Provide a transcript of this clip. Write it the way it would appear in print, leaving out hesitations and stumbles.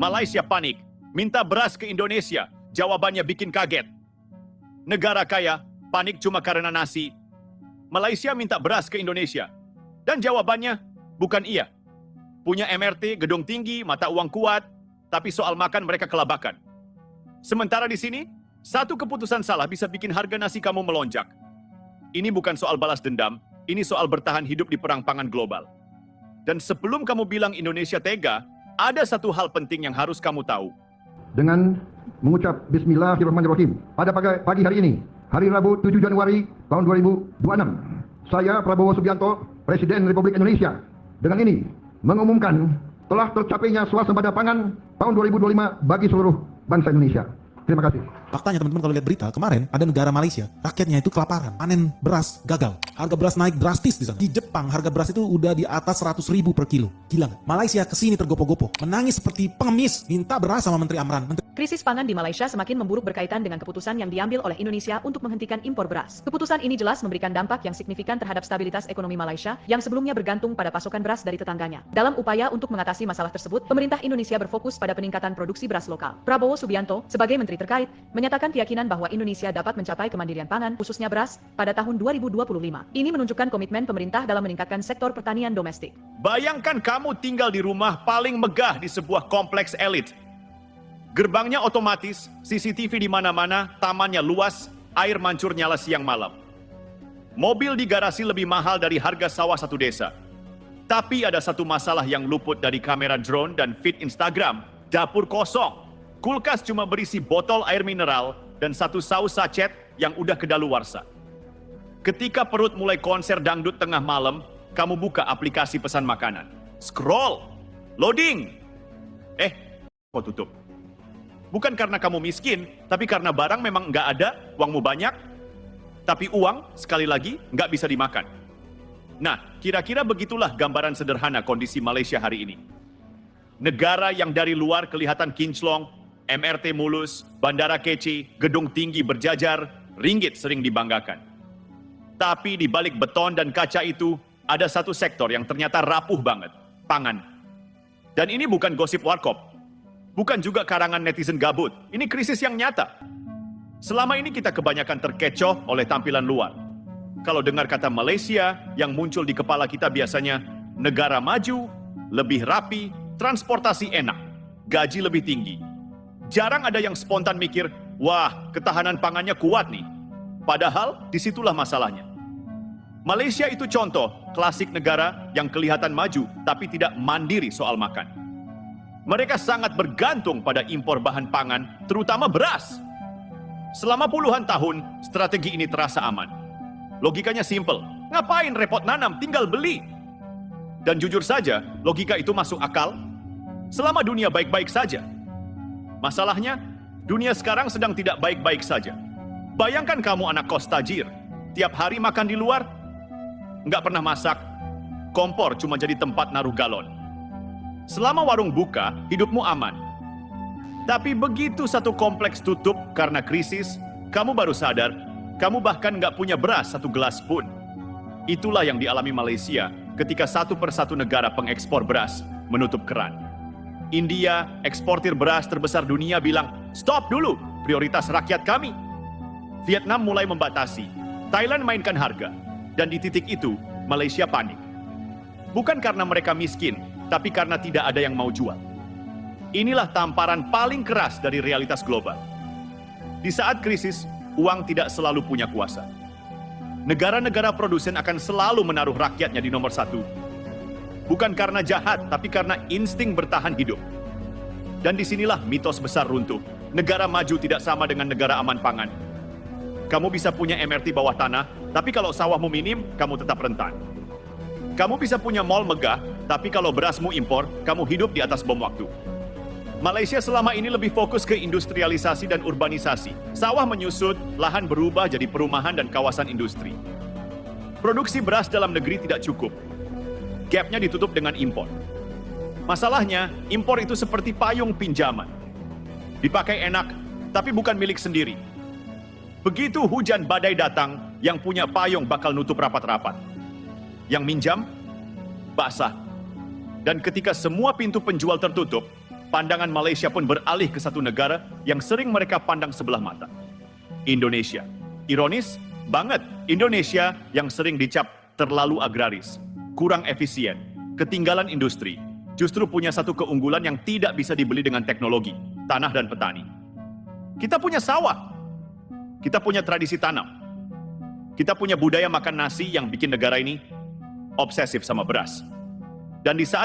Malaysia panik, minta beras ke Indonesia. Jawabannya bikin kaget. Negara kaya, panik cuma karena nasi. Malaysia minta beras ke Indonesia. Dan jawabannya, bukan iya. Punya MRT, gedung tinggi, mata uang kuat, tapi soal makan mereka kelabakan. Sementara di sini, satu keputusan salah bisa bikin harga nasi kamu melonjak. Ini bukan soal balas dendam, ini soal bertahan hidup di perang pangan global. Dan sebelum kamu bilang Indonesia tega, ada satu hal penting yang harus kamu tahu. Dengan mengucap Bismillahirrahmanirrahim, pada pagi hari ini, hari Rabu 7 Januari tahun 2026, saya Prabowo Subianto, Presiden Republik Indonesia, dengan ini mengumumkan telah tercapainya swasembada pangan tahun 2025 bagi seluruh bangsa Indonesia. Terima kasih. Faktanya teman-teman kalau lihat berita, kemarin ada negara Malaysia, rakyatnya itu kelaparan, panen beras gagal. Harga beras naik drastis di sana. Di Jepang, harga beras itu udah di atas 100.000 per kilo. Gila nggak? Malaysia kesini tergopoh-gopoh, menangis seperti pengemis, minta beras sama Menteri Amran. Krisis pangan di Malaysia semakin memburuk berkaitan dengan keputusan yang diambil oleh Indonesia untuk menghentikan impor beras. Keputusan ini jelas memberikan dampak yang signifikan terhadap stabilitas ekonomi Malaysia yang sebelumnya bergantung pada pasokan beras dari tetangganya. Dalam upaya untuk mengatasi masalah tersebut, pemerintah Indonesia berfokus pada peningkatan produksi beras lokal. Prabowo Subianto, sebagai menteri terkait, menyatakan keyakinan bahwa Indonesia dapat mencapai kemandirian pangan, khususnya beras, pada tahun 2025. Ini menunjukkan komitmen pemerintah dalam meningkatkan sektor pertanian domestik. Bayangkan kamu tinggal di rumah paling megah di sebuah kompleks elit. Gerbangnya otomatis, CCTV di mana-mana, tamannya luas, air mancur nyala siang malam. Mobil di garasi lebih mahal dari harga sawah satu desa. Tapi ada satu masalah yang luput dari kamera drone dan feed Instagram. Dapur kosong. Kulkas cuma berisi botol air mineral dan satu saus sachet yang udah kedaluarsa. Ketika perut mulai konser dangdut tengah malam, kamu buka aplikasi pesan makanan. Scroll. Loading. Kok tutup? Bukan karena kamu miskin, tapi karena barang memang nggak ada, uangmu banyak, tapi uang, sekali lagi, nggak bisa dimakan. Nah, kira-kira begitulah gambaran sederhana kondisi Malaysia hari ini. Negara yang dari luar kelihatan kinclong, MRT mulus, bandara kece, gedung tinggi berjajar, ringgit sering dibanggakan. Tapi di balik beton dan kaca itu, ada satu sektor yang ternyata rapuh banget, pangan. Dan ini bukan gosip warkop. Bukan juga karangan netizen gabut, ini krisis yang nyata. Selama ini kita kebanyakan terkecoh oleh tampilan luar. Kalau dengar kata Malaysia, yang muncul di kepala kita biasanya negara maju, lebih rapi, transportasi enak, gaji lebih tinggi. Jarang ada yang spontan mikir, wah ketahanan pangannya kuat nih. Padahal disitulah masalahnya. Malaysia itu contoh klasik negara yang kelihatan maju tapi tidak mandiri soal makan. Mereka sangat bergantung pada impor bahan pangan, terutama beras. Selama puluhan tahun, strategi ini terasa aman. Logikanya simple, ngapain repot nanam, tinggal beli. Dan jujur saja, logika itu masuk akal selama dunia baik-baik saja. Masalahnya, dunia sekarang sedang tidak baik-baik saja. Bayangkan kamu anak kos tajir, tiap hari makan di luar, nggak pernah masak, kompor cuma jadi tempat naruh galon. Selama warung buka, hidupmu aman. Tapi begitu satu kompleks tutup karena krisis, kamu baru sadar, kamu bahkan nggak punya beras satu gelas pun. Itulah yang dialami Malaysia ketika satu persatu negara pengekspor beras menutup keran. India, eksportir beras terbesar dunia bilang, stop dulu, prioritas rakyat kami. Vietnam mulai membatasi, Thailand mainkan harga, dan di titik itu, Malaysia panik. Bukan karena mereka miskin, tapi karena tidak ada yang mau jual. Inilah tamparan paling keras dari realitas global. Di saat krisis, uang tidak selalu punya kuasa. Negara-negara produsen akan selalu menaruh rakyatnya di nomor satu. Bukan karena jahat, tapi karena insting bertahan hidup. Dan disinilah mitos besar runtuh. Negara maju tidak sama dengan negara aman pangan. Kamu bisa punya MRT bawah tanah, tapi kalau sawahmu minim, kamu tetap rentan. Kamu bisa punya mall megah, tapi kalau berasmu impor, kamu hidup di atas bom waktu. Malaysia selama ini lebih fokus ke industrialisasi dan urbanisasi. Sawah menyusut, lahan berubah jadi perumahan dan kawasan industri. Produksi beras dalam negeri tidak cukup. Gapnya ditutup dengan impor. Masalahnya, impor itu seperti payung pinjaman. Dipakai enak, tapi bukan milik sendiri. Begitu hujan badai datang, yang punya payung bakal nutup rapat-rapat. Yang minjam, basah. Dan ketika semua pintu penjual tertutup, pandangan Malaysia pun beralih ke satu negara yang sering mereka pandang sebelah mata. Indonesia. Ironis banget, Indonesia yang sering dicap terlalu agraris, kurang efisien, ketinggalan industri, justru punya satu keunggulan yang tidak bisa dibeli dengan teknologi, tanah dan petani. Kita punya sawah, kita punya tradisi tanam, kita punya budaya makan nasi yang bikin negara ini obsesif sama beras. Dan di saat